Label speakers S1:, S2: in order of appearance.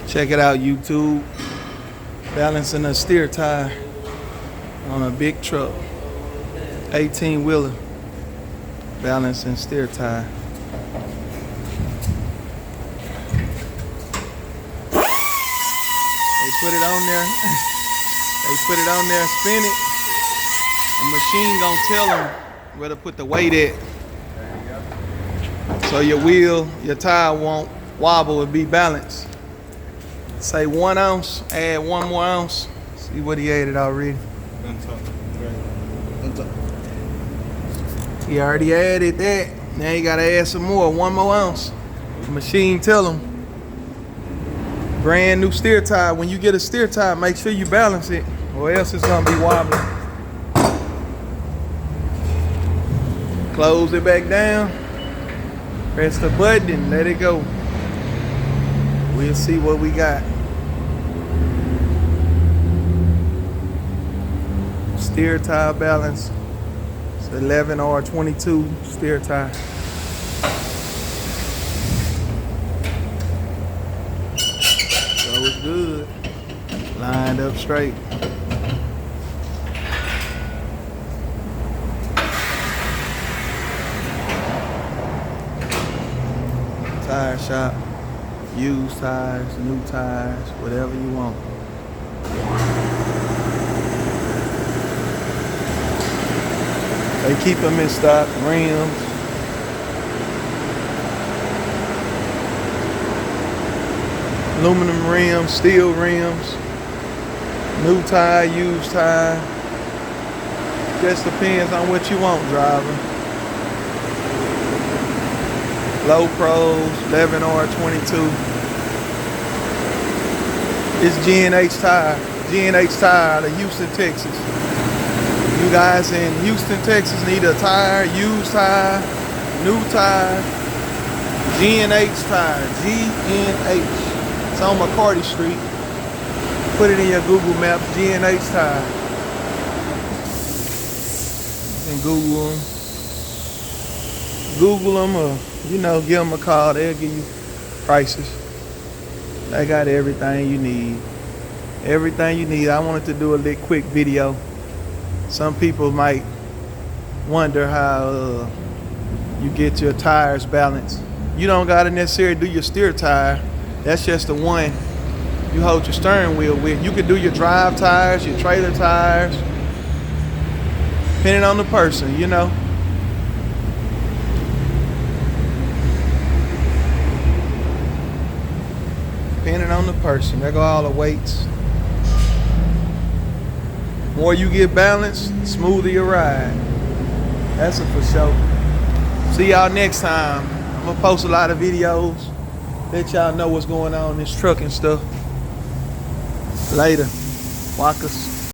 S1: Check it out, YouTube. Balancing a steer tire on a big truck. 18-wheeler. Balancing steer tire. They put it on there. They put it on there, spin it. The machine gonna tell them where to put the weight at. So your wheel, your tire won't wobble, it'll be balanced. Say 1 ounce, add 1 more ounce. See what he added already. He already added that. Now you gotta add some more, 1 more ounce. The machine tell him. Brand new steer tire. When you get a steer tire, make sure you balance it, or else it's gonna be wobbling. Close it back down. Press the button and let it go. We'll see what we got. Steer tire balance. It's 11R22 steer tire. So it's good. Lined up straight. Tire shop. Used tires, new tires, whatever you want. They keep them in stock. Rims. Aluminum rims, steel rims. New tire, used tire. Just depends on what you want, driver. Low pros, 11R22. It's G&H Tire. G&H Tire out of Houston, Texas. You guys in Houston, Texas need a tire, used tire, new tire. G&H Tire. G&H. It's on McCarty Street. Put it in your Google Maps. G&H Tire. You can Google them or, you know, give them a call. They'll give you prices. They got everything you need. Everything you need. I wanted to do a little quick video. Some people might wonder how you get your tires balanced. You don't gotta necessarily do your steer tire. That's just the one you hold your steering wheel with. You can do your drive tires, your trailer tires, depending on the person, you know. Depending on the person. There go all the weights. More you get balanced, smoother your ride. That's a for sure. See y'all next time. I'm gonna post a lot of videos. Let y'all know what's going on in this truck and stuff. Later. Walkers.